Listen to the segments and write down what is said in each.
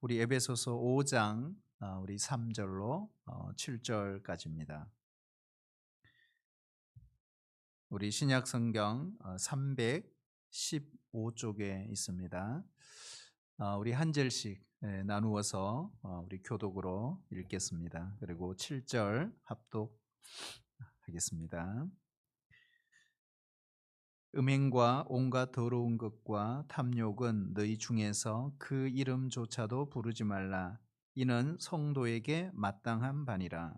우리 에베소서 5장 우리 3절로 7절까지입니다. 우리 신약 성경 315쪽에 있습니다. 우리 한 절씩 나누어서 우리 교독으로 읽겠습니다. 그리고 7절 합독하겠습니다. 음행과 온갖 더러운 것과 탐욕은 너희 중에서 그 이름조차도 부르지 말라. 이는 성도에게 마땅한 바니라.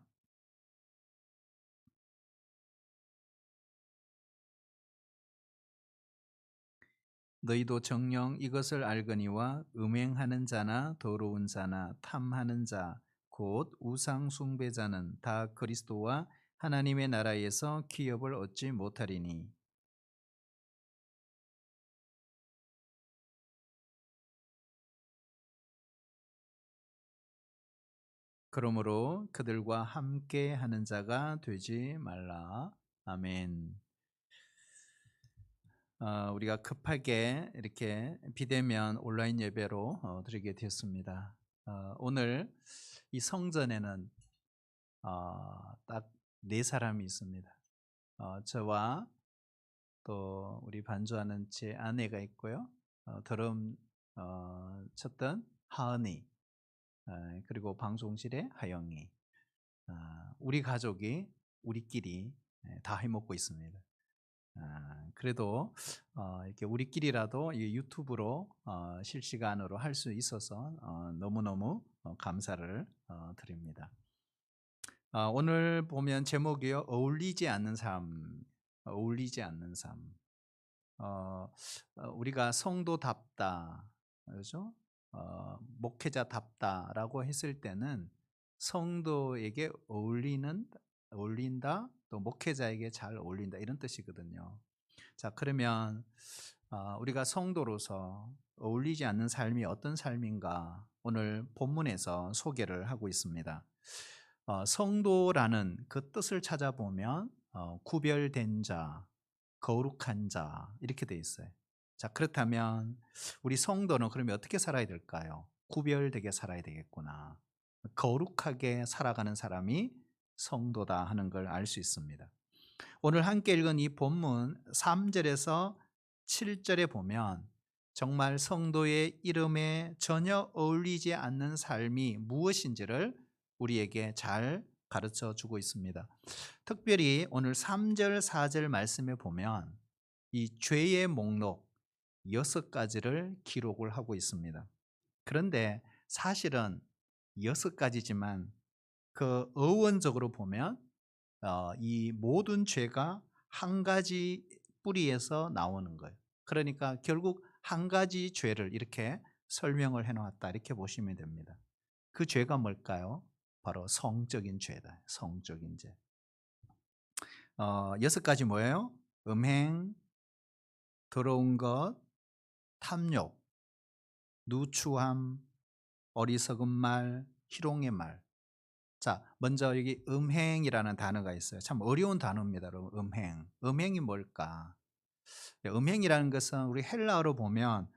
너희도 정녕 이것을 알거니와 음행하는 자나 더러운 자나 탐하는 자 곧 우상 숭배자는 다 그리스도와 하나님의 나라에서 기업을 얻지 못하리니. 그러므로 그들과 함께 하는 자가 되지 말라. 아멘. 우리가 급하게 이렇게 비대면 온라인 예배로 드리게 되었습니다. 오늘 이 성전에는 딱 네 사람이 있습니다. 저와 또 우리 반주하는 제 아내가 있고요. 드럼 쳤던 하은이, 그리고 방송실의 하영이. 우리 가족이 우리끼리 다 해먹고 있습니다. 그래도 이렇게 우리끼리라도 이 유튜브로 실시간으로 할 수 있어서 너무너무 감사를 드립니다. 오늘 보면 제목이요, 어울리지 않는 삶. 어울리지 않는 삶. 우리가 성도답다, 그렇죠? 목회자답다라고 했을 때는 성도에게 어울린다, 또 목회자에게 잘 어울린다, 이런 뜻이거든요. 자, 그러면 우리가 성도로서 어울리지 않는 삶이 어떤 삶인가 오늘 본문에서 소개를 하고 있습니다. 성도라는 그 뜻을 찾아보면 구별된 자, 거룩한 자, 이렇게 돼 있어요. 자, 그렇다면 우리 성도는 그러면 어떻게 살아야 될까요? 구별되게 살아야 되겠구나. 거룩하게 살아가는 사람이 성도다 하는 걸 알 수 있습니다. 오늘 함께 읽은 이 본문 3절에서 7절에 보면 정말 성도의 이름에 전혀 어울리지 않는 삶이 무엇인지를 우리에게 잘 가르쳐 주고 있습니다. 특별히 오늘 3절, 4절 말씀에 보면 이 죄의 목록 6가지를 기록을 하고 있습니다. 그런데 사실은 6가지지만 그 어원적으로 보면 이 모든 죄가 한 가지 뿌리에서 나오는 거예요. 그러니까 결국 한 가지 죄를 이렇게 설명을 해놓았다, 이렇게 보시면 됩니다. 그 죄가 뭘까요? 바로 성적인 죄다. 성적인 죄. 6가지 뭐예요? 음행, 더러운 것, 탐욕, 누추함, 어리석은 말, 희롱의 말. 자, 먼저 여기 음행이라는 단어가 있어요. 참 어려운 단어입니다, 여러분. 음행이 뭘까? 음행이라는 것은 우리 헬라어로 보면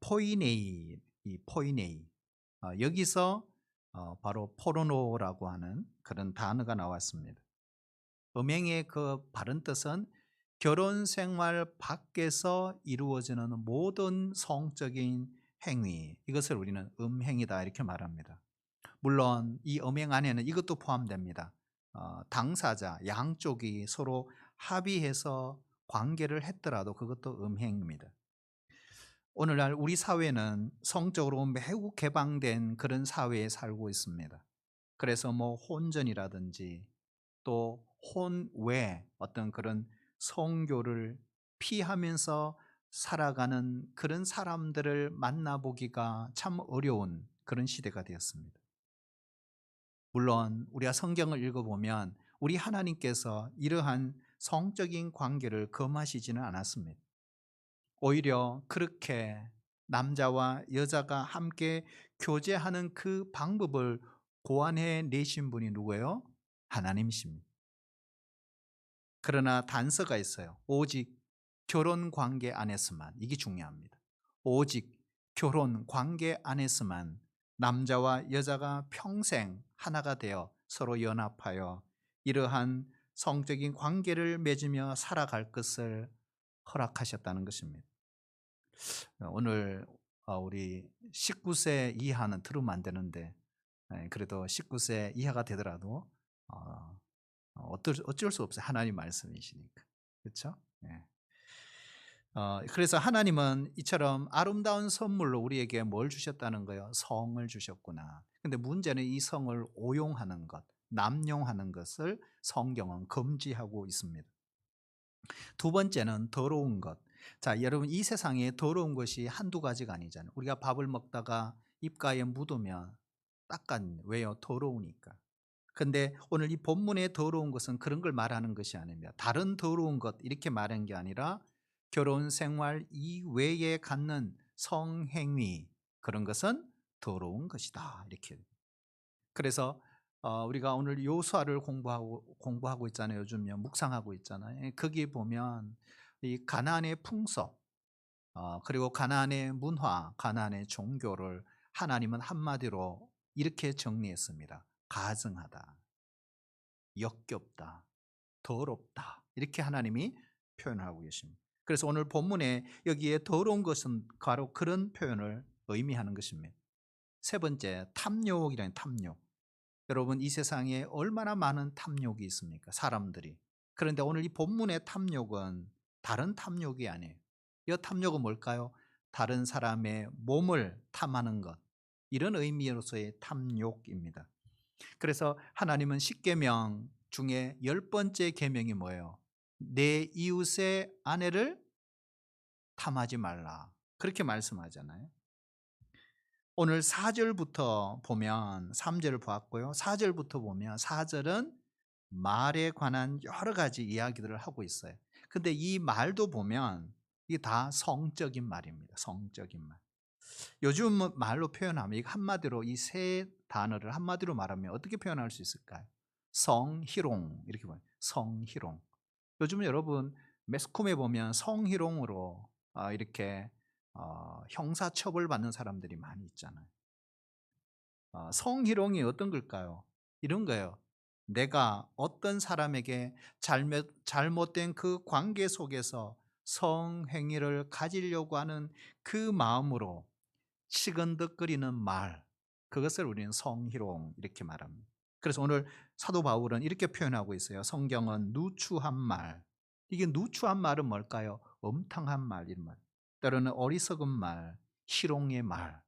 포이네이, 이 포이네이. 여기서 바로 포르노라고 하는 그런 단어가 나왔습니다. 음행의 그 바른 뜻은 결혼 생활 밖에서 이루어지는 모든 성적인 행위, 이것을 우리는 음행이다, 이렇게 말합니다. 물론 이 음행 안에는 이것도 포함됩니다. 당사자 양쪽이 서로 합의해서 관계를 했더라도 그것도 음행입니다. 오늘날 우리 사회는 성적으로 매우 개방된 그런 사회에 살고 있습니다. 그래서 뭐 혼전이라든지 또 혼외 어떤 그런 성교를 피하면서 살아가는 그런 사람들을 만나보기가 참 어려운 그런 시대가 되었습니다. 물론 우리가 성경을 읽어보면 우리 하나님께서 이러한 성적인 관계를 금하시지는 않았습니다. 오히려 그렇게 남자와 여자가 함께 교제하는 그 방법을 고안해 내신 분이 누구예요? 하나님이십니다. 그러나 단서가 있어요. 오직 결혼 관계 안에서만, 이게 중요합니다. 오직 결혼 관계 안에서만 남자와 여자가 평생 하나가 되어 서로 연합하여 이러한 성적인 관계를 맺으며 살아갈 것을 허락하셨다는 것입니다. 오늘 우리 19세 이하는 들으면 안 되는데, 그래도 19세 이하가 되더라도 어, 어쩔 수 없어요. 하나님 말씀이시니까. 그렇죠? 그래서 하나님은 이처럼 아름다운 선물로 우리에게 뭘 주셨다는 거예요? 성을 주셨구나. 근데 문제는 이 성을 오용하는 것, 남용하는 것을 성경은 금지하고 있습니다. 두 번째는 더러운 것. 자, 여러분, 이 세상에 더러운 것이 한두 가지가 아니잖아요. 우리가 밥을 먹다가 입가에 묻으면 왜요? 더러우니까. 근데 오늘 이 본문의 더러운 것은 그런 걸 말하는 것이 아닙니다. 다른 더러운 것 이렇게 말한 게 아니라 결혼 생활 이외에 갖는 성행위, 그런 것은 더러운 것이다. 이렇게. 그래서 우리가 오늘 요수아를 공부하고 있잖아요. 요즘요. 묵상하고 있잖아요. 거기 보면 이 가나안의 풍속, 그리고 가나안의 문화, 가나안의 종교를 하나님은 한마디로 이렇게 정리했습니다. 가증하다, 역겹다, 더럽다. 이렇게 하나님이 표현하고 계십니다. 그래서 오늘 본문에 여기에 더러운 것은 바로 그런 표현을 의미하는 것입니다. 세 번째, 탐욕이라는 탐욕. 여러분, 이 세상에 얼마나 많은 탐욕이 있습니까? 사람들이. 그런데 오늘 이 본문의 탐욕은 다른 탐욕이 아니에요. 이 탐욕은 뭘까요? 다른 사람의 몸을 탐하는 것. 이런 의미로서의 탐욕입니다. 그래서 하나님은 십계명 중에 10번째 계명이 뭐예요? 내 이웃의 아내를 탐하지 말라. 그렇게 말씀하잖아요. 오늘 4절부터 보면 3절을 보았고요. 4절부터 보면 4절은 말에 관한 여러 가지 이야기들을 하고 있어요. 근데 이 말도 보면 이게 다 성적인 말입니다. 성적인 말. 요즘 말로 표현하면 이거 한마디로 이 세 단어를 한마디로 말하면 어떻게 표현할 수 있을까요? 성희롱 이렇게 봐요. 성희롱. 요즘 여러분 매스컴에 보면 성희롱으로 이렇게 형사처벌 받는 사람들이 많이 있잖아요. 성희롱이 어떤 걸까요? 이런 거예요. 내가 어떤 사람에게 잘못된 그 관계 속에서 성행위를 가지려고 하는 그 마음으로 시건덕거리는 말, 그것을 우리는 성희롱 이렇게 말합니다. 그래서 오늘 사도 바울은 이렇게 표현하고 있어요. 성경은 누추한 말. 이게 누추한 말은 뭘까요? 엄탕한 말, 이런 말. 때로는 어리석은 말, 희롱의 말.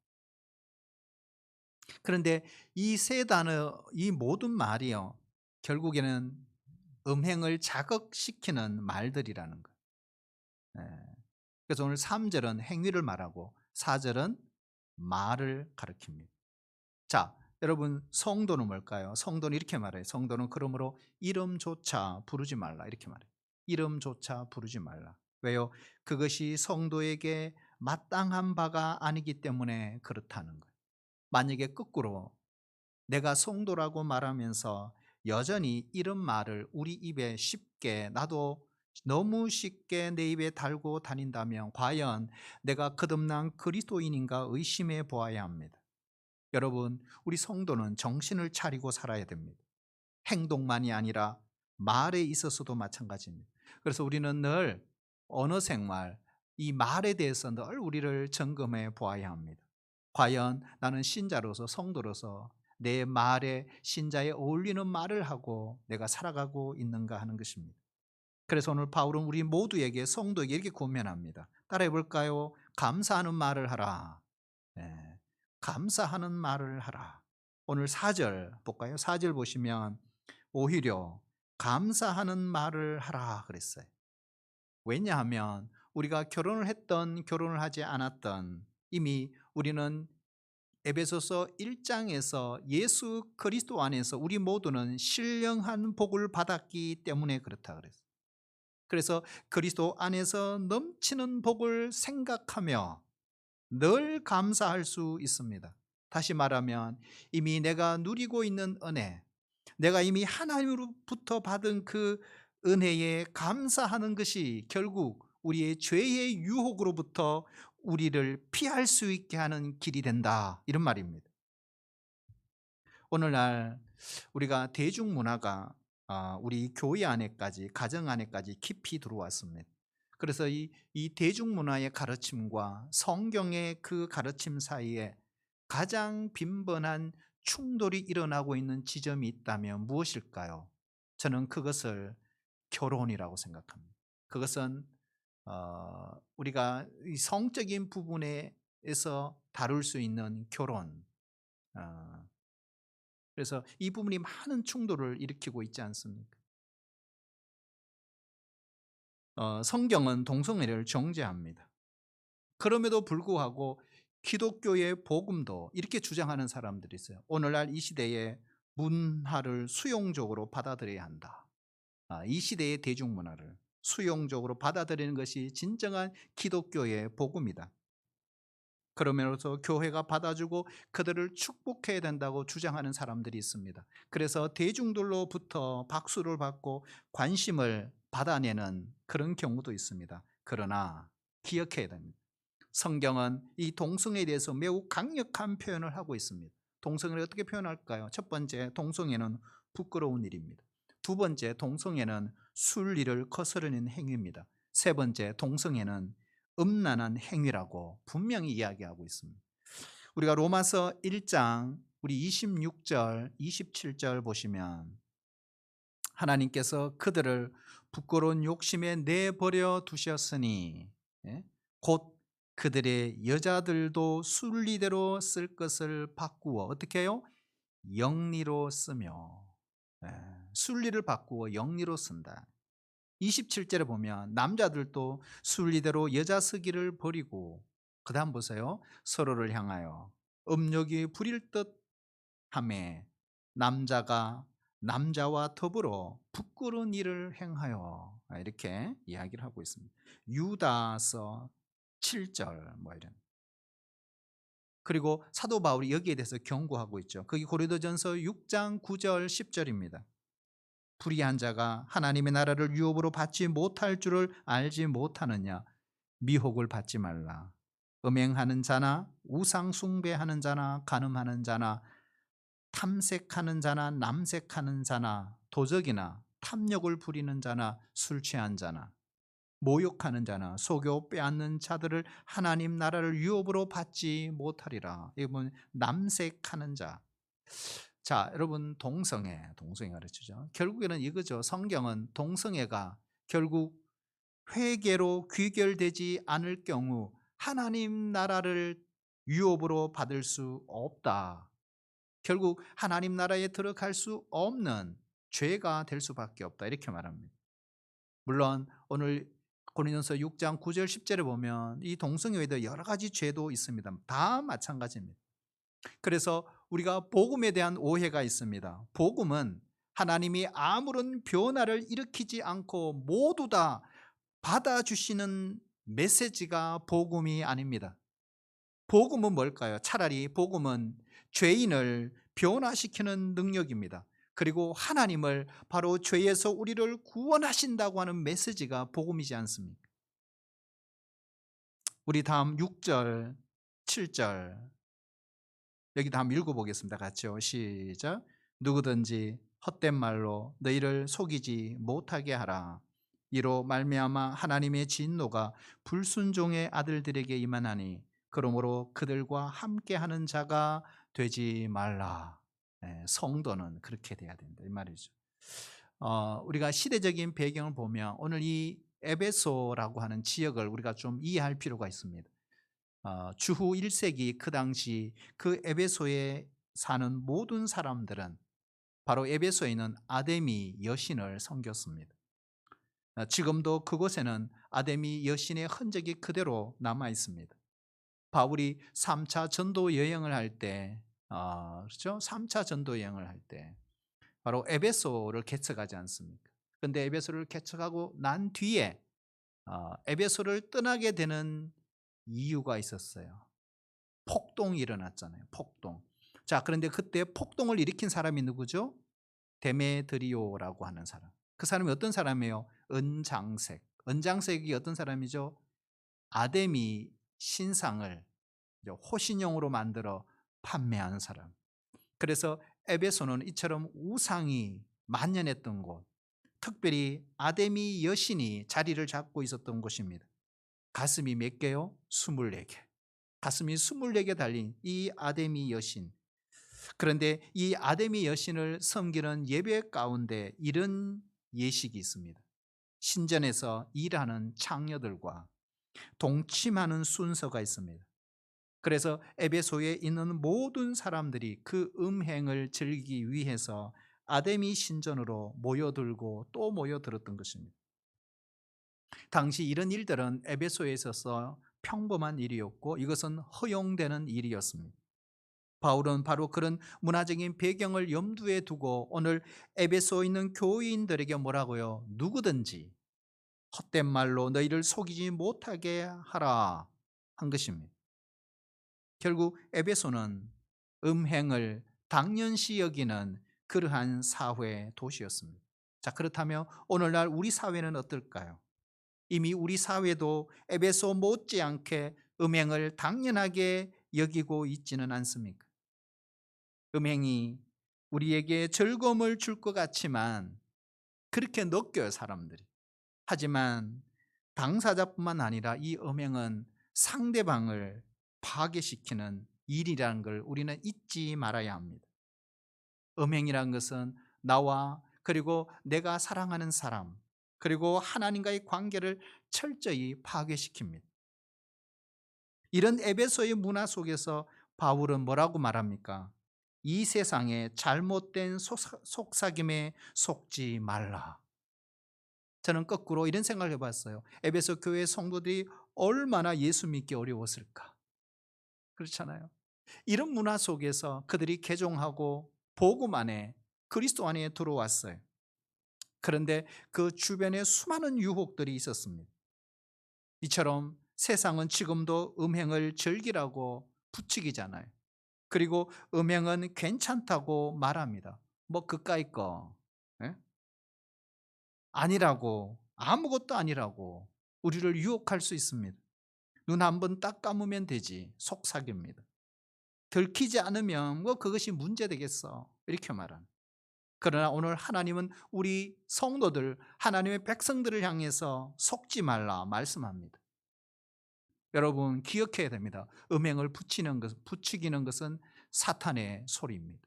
그런데 이 세 단어, 이 모든 말이요, 결국에는 음행을 자극시키는 말들이라는 거예요. 예. 그래서 오늘 3절은 행위를 말하고 4절은 말을 가리킵니다. 자, 여러분, 성도는 뭘까요? 성도는 이렇게 말해요. 성도는 그러므로 이름조차 부르지 말라. 이렇게 말해요. 이름조차 부르지 말라. 왜요? 그것이 성도에게 마땅한 바가 아니기 때문에 그렇다는 거예요. 만약에 거꾸로 내가 성도라고 말하면서 여전히 이런 말을 우리 입에 쉽게, 나도 너무 쉽게 내 입에 달고 다닌다면 과연 내가 거듭난 그리스도인인가 의심해 보아야 합니다. 여러분, 우리 성도는 정신을 차리고 살아야 됩니다. 행동만이 아니라 말에 있어서도 마찬가지입니다. 그래서 우리는 늘 언어 생활, 이 말에 대해서 늘 우리를 점검해 보아야 합니다. 과연 나는 신자로서, 성도로서 내 말에, 신자에 어울리는 말을 하고 내가 살아가고 있는가 하는 것입니다. 그래서 오늘 바울은 우리 모두에게, 성도에게 이렇게 권면합니다. 따라해 볼까요? 감사하는 말을 하라. 네, 감사하는 말을 하라. 오늘 4절 볼까요? 4절 보시면 오히려 감사하는 말을 하라 그랬어요. 왜냐하면 우리가 결혼을 했던 결혼을 하지 않았던, 이미 우리는 에베소서 1장에서 예수 그리스도 안에서 우리 모두는 신령한 복을 받았기 때문에 그렇다 그랬어요. 그래서 그리스도 안에서 넘치는 복을 생각하며 늘 감사할 수 있습니다. 다시 말하면 이미 내가 누리고 있는 은혜, 내가 이미 하나님으로부터 받은 그 은혜에 감사하는 것이 결국 우리의 죄의 유혹으로부터 우리를 피할 수 있게 하는 길이 된다, 이런 말입니다. 오늘날 우리가 대중문화가 우리 교회 안에까지 가정 안에까지 깊이 들어왔습니다. 그래서 이 대중문화의 가르침과 성경의 그 가르침 사이에 가장 빈번한 충돌이 일어나고 있는 지점이 있다면 무엇일까요? 저는 그것을 결혼이라고 생각합니다. 그것은 우리가 이 성적인 부분에서 다룰 수 있는 결혼. 어, 그래서 이 부분이 많은 충돌을 일으키고 있지 않습니까? 성경은 동성애를 정죄합니다. 그럼에도 불구하고 기독교의 복음도 이렇게 주장하는 사람들이 있어요. 오늘날 이 시대에 문화를 수용적으로 받아들여야 한다. 이 시대의 대중문화를 수용적으로 받아들이는 것이 진정한 기독교의 복음이다. 그러면서 교회가 받아주고 그들을 축복해야 된다고 주장하는 사람들이 있습니다. 그래서 대중들로부터 박수를 받고 관심을 받아내는 그런 경우도 있습니다. 그러나 기억해야 됩니다. 성경은 이 동성애에 대해서 매우 강력한 표현을 하고 있습니다. 동성애를 어떻게 표현할까요? 첫 번째, 동성애는 부끄러운 일입니다. 두 번째, 동성애는 순리를 거스르는 행위입니다. 세 번째, 동성애는 음란한 행위라고 분명히 이야기하고 있습니다. 우리가 로마서 1장 우리 26절, 27절 보시면 하나님께서 그들을 부끄러운 욕심에 내버려 두셨으니 예? 곧 그들의 여자들도 순리대로 쓸 것을 바꾸어 어떻게 해요? 영리로 쓰며 예, 순리를 바꾸어 영리로 쓴다. 27절에 보면 남자들도 순리대로 여자 쓰기를 버리고 그 다음 보세요. 서로를 향하여 음욕이 부릴 듯 하매 남자가 남자와 더불어 부끄러운 일을 행하여 이렇게 이야기를 하고 있습니다. 유다서 7절 뭐 이런. 그리고 사도 바울이 여기에 대해서 경고하고 있죠. 그게 고린도전서 6장 9절 10절입니다. 불의한 자가 하나님의 나라를 유업으로 받지 못할 줄을 알지 못하느냐. 미혹을 받지 말라. 음행하는 자나 우상 숭배하는 자나 간음하는 자나 탐색하는 자나 남색하는 자나 도적이나 탐욕을 부리는 자나 술 취한 자나 모욕하는 자나 속여 빼앗는 자들을 하나님 나라를 유업으로 받지 못하리라. 이건 남색하는 자. 자, 여러분 동성애 가르치죠. 결국에는 이거죠. 성경은 동성애가 결국 회개로 귀결되지 않을 경우 하나님 나라를 유업으로 받을 수 없다. 결국 하나님 나라에 들어갈 수 없는 죄가 될 수밖에 없다. 이렇게 말합니다. 물론 오늘 고린도서 6장 9절 10절에 보면 이 동성애 외에도 여러 가지 죄도 있습니다. 다 마찬가지입니다. 그래서 우리가 복음에 대한 오해가 있습니다. 복음은 하나님이 아무런 변화를 일으키지 않고 모두 다 받아주시는 메시지가 복음이 아닙니다. 복음은 뭘까요? 차라리 복음은 죄인을 변화시키는 능력입니다. 그리고 하나님을 바로 죄에서 우리를 구원하신다고 하는 메시지가 복음이지 않습니까? 우리 다음 6절, 7절 여기 다 한번 읽어보겠습니다. 같이요. 시작. 누구든지 헛된 말로 너희를 속이지 못하게 하라. 이로 말미암아 하나님의 진노가 불순종의 아들들에게 임하나니 그러므로 그들과 함께하는 자가 되지 말라. 성도는 그렇게 돼야 된다 이 말이죠. 우리가 시대적인 배경을 보면 오늘 이 에베소라고 하는 지역을 우리가 좀 이해할 필요가 있습니다. 주후 1세기 그 당시 그 에베소에 사는 모든 사람들은 바로 에베소에 있는 아데미 여신을 섬겼습니다. 지금도 그곳에는 아데미 여신의 흔적이 그대로 남아 있습니다. 바울이 3차 전도 여행을 할 때, 그렇죠? 3차 전도 여행을 할 때 바로 에베소를 개척하지 않습니까? 그런데 에베소를 개척하고 난 뒤에 에베소를 떠나게 되는 이유가 있었어요. 폭동이 일어났잖아요. 폭동. 자, 그런데 그때 폭동을 일으킨 사람이 누구죠? 데메드리오라고 하는 사람. 그 사람이 어떤 사람이에요? 은장색. 은장색이 어떤 사람이죠? 아데미 신상을 호신용으로 만들어 판매하는 사람. 그래서 에베소는 이처럼 우상이 만연했던 곳, 특별히 아데미 여신이 자리를 잡고 있었던 곳입니다. 가슴이 몇 개요? 24개. 가슴이 24개 달린 이 아데미 여신. 그런데 이 아데미 여신을 섬기는 예배 가운데 이런 예식이 있습니다. 신전에서 일하는 창녀들과 동침하는 순서가 있습니다. 그래서 에베소에 있는 모든 사람들이 그 음행을 즐기기 위해서 아데미 신전으로 모여들고 또 모여들었던 것입니다. 당시 이런 일들은 에베소에 있어서 평범한 일이었고 이것은 허용되는 일이었습니다. 바울은 바로 그런 문화적인 배경을 염두에 두고 오늘 에베소에 있는 교인들에게 뭐라고요? 누구든지 헛된 말로 너희를 속이지 못하게 하라 한 것입니다. 결국 에베소는 음행을 당연시 여기는 그러한 사회 도시였습니다. 자, 그렇다면 오늘날 우리 사회는 어떨까요? 이미 우리 사회도 에베소 못지않게 음행을 당연하게 여기고 있지는 않습니까? 음행이 우리에게 즐거움을 줄 것 같지만 그렇게 느껴요, 사람들이. 하지만 당사자뿐만 아니라 이 음행은 상대방을 파괴시키는 일이라는 걸 우리는 잊지 말아야 합니다. 음행이라는 것은 나와 그리고 내가 사랑하는 사람 그리고 하나님과의 관계를 철저히 파괴시킵니다. 이런 에베소의 문화 속에서 바울은 뭐라고 말합니까? 이 세상에 잘못된 속삭임에 속지 말라. 저는 거꾸로 이런 생각을 해봤어요. 에베소 교회 성도들이 얼마나 예수 믿기 어려웠을까? 그렇잖아요. 이런 문화 속에서 그들이 개종하고 복음 안에 그리스도 안에 들어왔어요. 그런데 그 주변에 수많은 유혹들이 있었습니다. 이처럼 세상은 지금도 음행을 즐기라고 부추기잖아요. 그리고 음행은 괜찮다고 말합니다. 뭐 그까이 거 예? 아니라고, 아무것도 아니라고 우리를 유혹할 수 있습니다. 눈 한 번 딱 감으면 되지. 속삭입니다. 들키지 않으면 뭐 그것이 문제 되겠어 이렇게 말하는. 그러나 오늘 하나님은 우리 성도들 하나님의 백성들을 향해서 속지 말라 말씀합니다. 여러분 기억해야 됩니다. 음행을 부추기는 것은 사탄의 소리입니다.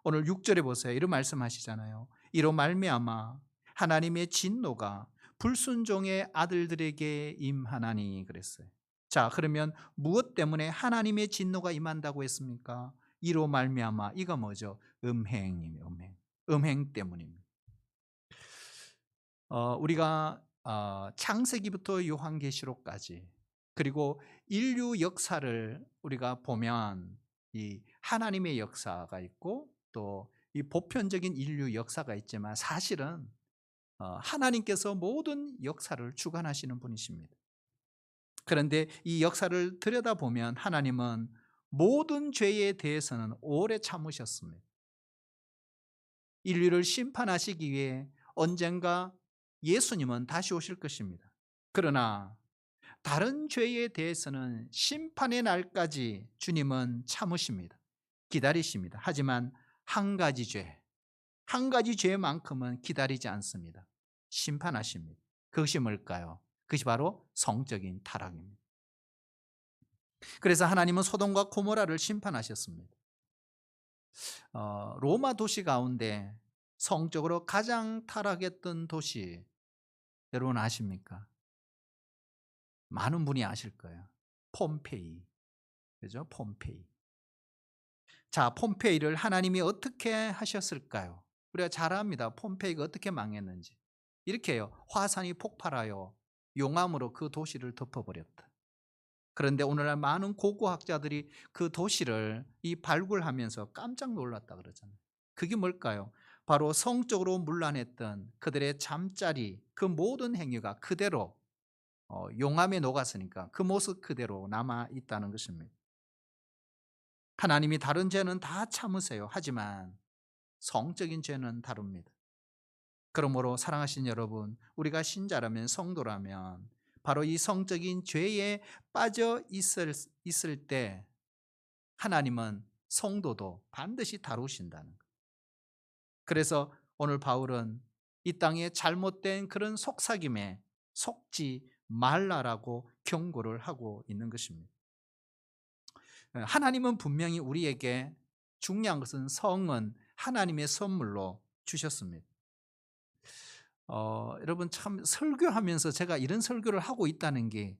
오늘 6절에 보세요. 이런 말씀하시잖아요. 이로 말미암아 하나님의 진노가 불순종의 아들들에게 임하나니 그랬어요. 자, 그러면 무엇 때문에 하나님의 진노가 임한다고 했습니까? 이로 말미암아 이거 뭐죠? 음행이에요. 음행 때문입니다. 우리가 창세기부터 요한계시록까지 그리고 인류 역사를 우리가 보면 이 하나님의 역사가 있고 또 이 보편적인 인류 역사가 있지만 사실은 하나님께서 모든 역사를 주관하시는 분이십니다. 그런데 이 역사를 들여다보면 하나님은 모든 죄에 대해서는 오래 참으셨습니다. 인류를 심판하시기 위해 언젠가 예수님은 다시 오실 것입니다. 그러나 다른 죄에 대해서는 심판의 날까지 주님은 참으십니다. 기다리십니다. 하지만 한 가지 죄만큼은 기다리지 않습니다. 심판하십니다. 그것이 뭘까요? 그것이 바로 성적인 타락입니다. 그래서 하나님은 소돔과 고모라를 심판하셨습니다. 로마 도시 가운데 성적으로 가장 타락했던 도시 여러분 아십니까? 많은 분이 아실 거예요. 폼페이. 그죠? 폼페이. 자, 폼페이를 하나님이 어떻게 하셨을까요? 우리가 잘 압니다. 폼페이가 어떻게 망했는지. 이렇게 해요. 화산이 폭발하여 용암으로 그 도시를 덮어버렸다. 그런데 오늘날 많은 고고학자들이 그 도시를 발굴하면서 깜짝 놀랐다 그러잖아요. 그게 뭘까요? 바로 성적으로 문란했던 그들의 잠자리 그 모든 행위가 그대로 용암에 녹았으니까 그 모습 그대로 남아 있다는 것입니다. 하나님이 다른 죄는 다 참으세요. 하지만 성적인 죄는 다릅니다. 그러므로 사랑하신 여러분, 우리가 신자라면 성도라면 바로 이 성적인 죄에 빠져 있을 때 하나님은 성도도 반드시 다루신다는 거예요. 그래서 오늘 바울은 이 땅에 잘못된 그런 속삭임에 속지 말라라고 경고를 하고 있는 것입니다. 하나님은 분명히 우리에게 중요한 것은 성은 하나님의 선물로 주셨습니다. 여러분 참 설교하면서 제가 이런 설교를 하고 있다는 게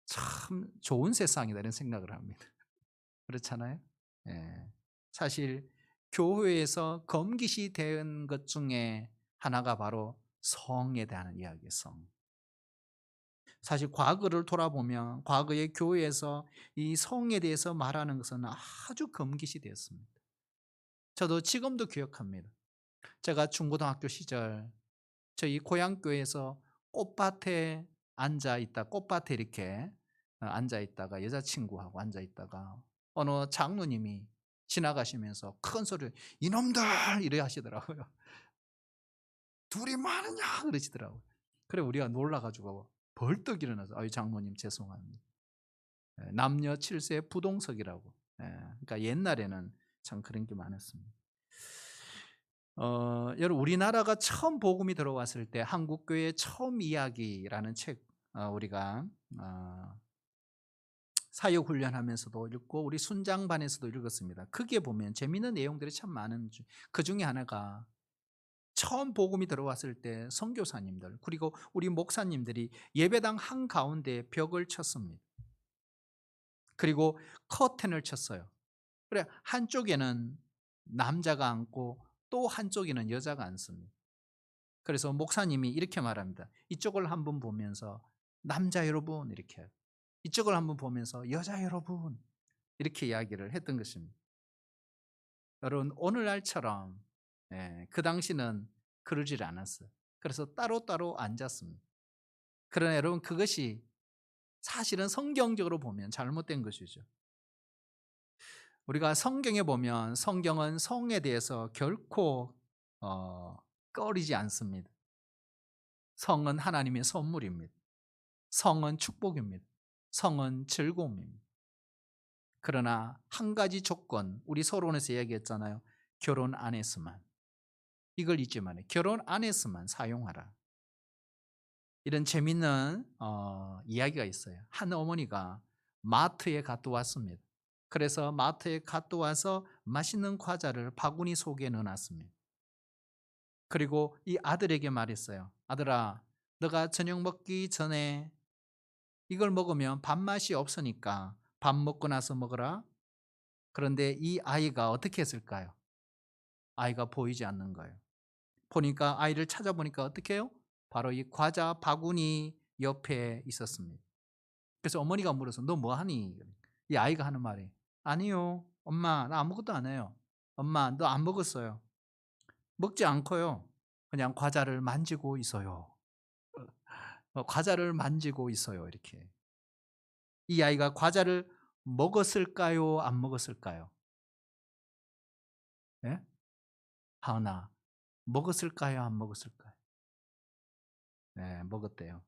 참 좋은 세상이다 이런 생각을 합니다. 그렇잖아요? 예. 사실 교회에서 검깃이 된 것 중에 하나가 바로 성에 대한 이야기예요. 성. 사실 과거를 돌아보면 과거의 교회에서 이 성에 대해서 말하는 것은 아주 검깃이 되었습니다. 저도 지금도 기억합니다. 제가 중고등학교 시절 저희 고향 교회에서 꽃밭에 앉아 있다 꽃밭에 이렇게 앉아 있다가 여자친구하고 앉아 있다가 어느 장로님이 지나가시면서 큰 소리로 이놈들 이래 하시더라고요. 둘이 많으냐 그러시더라고요. 그래 우리가 놀라가지고 벌떡 일어나서 아유 장모님 죄송합니다. 남녀 7세 부동석이라고. 그러니까 옛날에는 참 그런 게 많았습니다. 여러분 우리나라가 처음 복음이 들어왔을 때 한국교회 처음 이야기라는 책 우리가 어, 사역 훈련하면서도 읽고 우리 순장반에서도 읽었습니다. 크게 보면 재미있는 내용들이 참 많은 그 중에 하나가 처음 복음이 들어왔을 때 선교사님들 그리고 우리 목사님들이 예배당 한가운데 벽을 쳤습니다. 그리고 커튼을 쳤어요. 그래 한쪽에는 남자가 앉고 또 한쪽에는 여자가 앉습니다. 그래서 목사님이 이렇게 말합니다. 이쪽을 한번 보면서 남자 여러분 이렇게 해요. 이쪽을 한번 보면서 여자 여러분 이렇게 이야기를 했던 것입니다. 여러분 오늘날처럼 그 당시는 그러질 않았어요. 그래서 따로따로 앉았습니다. 그러나 여러분 그것이 사실은 성경적으로 보면 잘못된 것이죠. 우리가 성경에 보면 성경은 성에 대해서 결코 꺼리지 않습니다. 성은 하나님의 선물입니다. 성은 축복입니다. 성은 즐거움입니다. 그러나 한 가지 조건, 우리 서론에서 얘기했잖아요. 결혼 안 했으면. 이걸 잊지 말아요. 결혼 안 했으면 사용하라. 이런 재밌는 이야기가 있어요. 한 어머니가 마트에 갔다 왔습니다. 그래서 마트에 갔다 와서 맛있는 과자를 바구니 속에 넣어놨습니다. 그리고 이 아들에게 말했어요. 아들아, 너가 저녁 먹기 전에 이걸 먹으면 밥맛이 없으니까 밥 먹고 나서 먹어라. 그런데 이 아이가 어떻게 했을까요? 아이가 보이지 않는 거예요. 보니까 아이를 찾아보니까 어떻게 해요? 바로 이 과자 바구니 옆에 있었습니다. 그래서 어머니가 물어서 너 뭐 하니? 이 아이가 하는 말이 아니요. 엄마 나 아무것도 안 해요. 엄마 너 안 먹었어요. 먹지 않고요. 그냥 과자를 만지고 있어요. 과자를 만지고 있어요. 이렇게. 이 아이가 과자를 먹었을까요? 안 먹었을까요? 예? 하은아, 먹었을까요? 안 먹었을까요? 네, 먹었대요.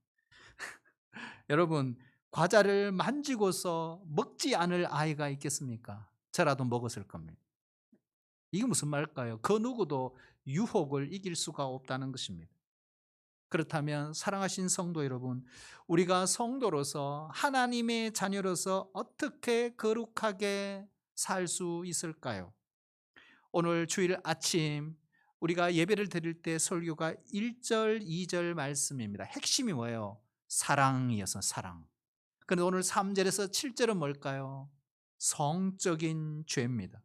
여러분, 과자를 만지고서 먹지 않을 아이가 있겠습니까? 저라도 먹었을 겁니다. 이게 무슨 말일까요? 그 누구도 유혹을 이길 수가 없다는 것입니다. 그렇다면 사랑하신 성도 여러분, 우리가 성도로서 하나님의 자녀로서 어떻게 거룩하게 살 수 있을까요? 오늘 주일 아침 우리가 예배를 드릴 때 설교가 1절, 2절 말씀입니다. 핵심이 뭐예요? 사랑이어서 사랑. 그런데 오늘 3절에서 7절은 뭘까요? 성적인 죄입니다.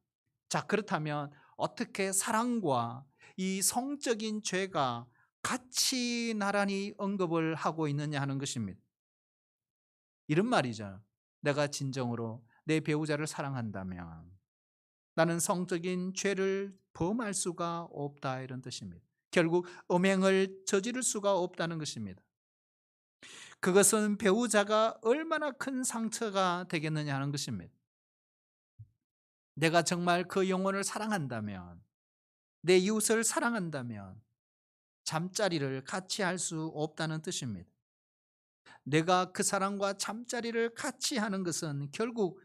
자, 그렇다면 어떻게 사랑과 이 성적인 죄가 같이 나란히 언급을 하고 있느냐 하는 것입니다. 이런 말이죠. 내가 진정으로 내 배우자를 사랑한다면 나는 성적인 죄를 범할 수가 없다 이런 뜻입니다. 결국 음행을 저지를 수가 없다는 것입니다. 그것은 배우자가 얼마나 큰 상처가 되겠느냐 하는 것입니다. 내가 정말 그 영혼을 사랑한다면, 내 이웃을 사랑한다면 잠자리를 같이 할 수 없다는 뜻입니다. 내가 그 사람과 잠자리를 같이 하는 것은 결국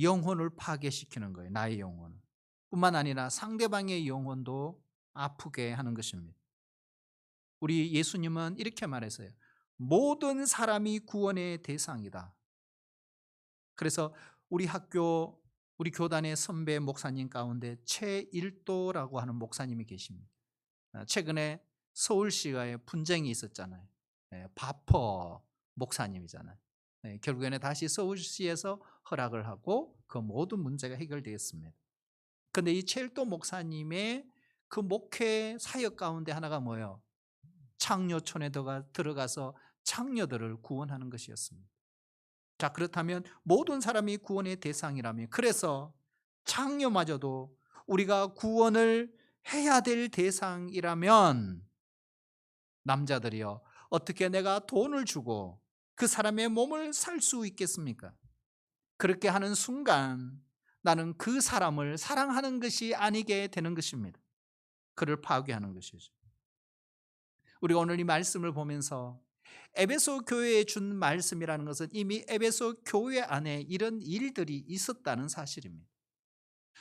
영혼을 파괴시키는 거예요. 나의 영혼을. 뿐만 아니라 상대방의 영혼도 아프게 하는 것입니다. 우리 예수님은 이렇게 말했어요. 모든 사람이 구원의 대상이다. 그래서 우리 학교, 우리 교단의 선배 목사님 가운데 최일도라고 하는 목사님이 계십니다. 최근에 서울시가에 분쟁이 있었잖아요. 바퍼 목사님이잖아요. 결국에는 다시 서울시에서 허락을 하고 그 모든 문제가 해결되었습니다. 그런데 이 최일도 목사님의 그 목회 사역 가운데 하나가 뭐예요? 창녀촌에 들어가서 창녀들을 구원하는 것이었습니다. 자, 그렇다면 모든 사람이 구원의 대상이라면, 그래서 창녀마저도 우리가 구원을 해야 될 대상이라면, 남자들이요, 어떻게 내가 돈을 주고 그 사람의 몸을 살 수 있겠습니까? 그렇게 하는 순간 나는 그 사람을 사랑하는 것이 아니게 되는 것입니다. 그를 파괴하는 것이죠. 우리가 오늘 이 말씀을 보면서 에베소 교회에 준 말씀이라는 것은 이미 에베소 교회 안에 이런 일들이 있었다는 사실입니다.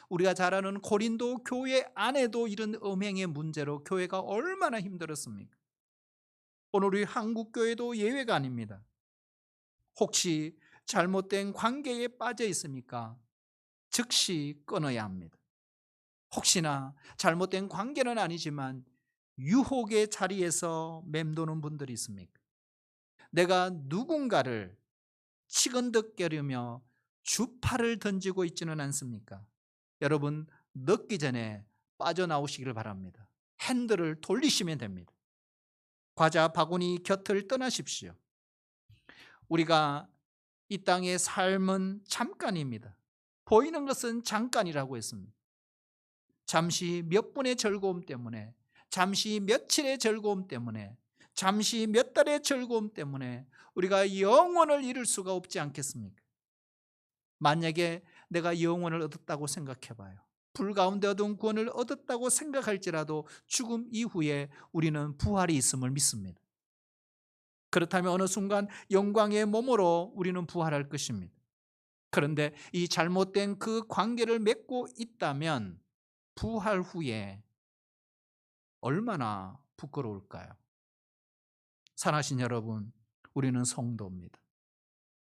우리가 잘 아는 고린도 교회 안에도 이런 음행의 문제로 교회가 얼마나 힘들었습니까? 오늘 우리 한국 교회도 예외가 아닙니다. 혹시 잘못된 관계에 빠져 있습니까? 즉시 끊어야 합니다. 혹시나 잘못된 관계는 아니지만 유혹의 자리에서 맴도는 분들이 있습니까? 내가 누군가를 치근덕거리며 주파를 던지고 있지는 않습니까? 여러분, 늦기 전에 빠져나오시기를 바랍니다. 핸들을 돌리시면 됩니다. 과자 바구니 곁을 떠나십시오. 우리가 이 땅의 삶은 잠깐입니다. 보이는 것은 잠깐이라고 했습니다. 잠시 몇 분의 즐거움 때문에, 잠시 며칠의 즐거움 때문에, 잠시 몇 달의 즐거움 때문에 우리가 영원을 잃을 수가 없지 않겠습니까? 만약에 내가 영원을 얻었다고 생각해 봐요. 불 가운데 얻은 구원을 얻었다고 생각할지라도 죽음 이후에 우리는 부활이 있음을 믿습니다. 그렇다면 어느 순간 영광의 몸으로 우리는 부활할 것입니다. 그런데 이 잘못된 그 관계를 맺고 있다면 부활 후에 얼마나 부끄러울까요? 사랑하신 여러분, 우리는 성도입니다.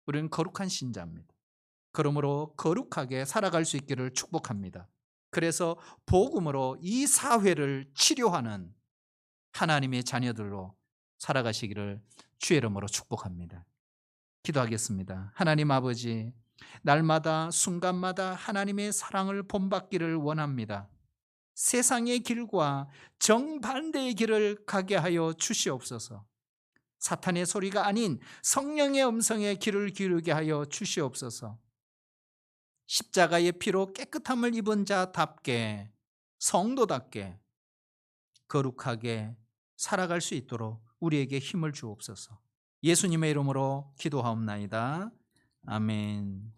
우리는 거룩한 신자입니다. 그러므로 거룩하게 살아갈 수 있기를 축복합니다. 그래서 복음으로 이 사회를 치료하는 하나님의 자녀들로 살아가시기를 주의 이름으로 축복합니다. 기도하겠습니다. 하나님 아버지, 날마다 순간마다 하나님의 사랑을 본받기를 원합니다. 세상의 길과 정반대의 길을 가게 하여 주시옵소서. 사탄의 소리가 아닌 성령의 음성에 귀를 기울게 하여 주시옵소서. 십자가의 피로 깨끗함을 입은 자답게, 성도답게 거룩하게 살아갈 수 있도록 우리에게 힘을 주옵소서. 예수님의 이름으로 기도하옵나이다. 아멘.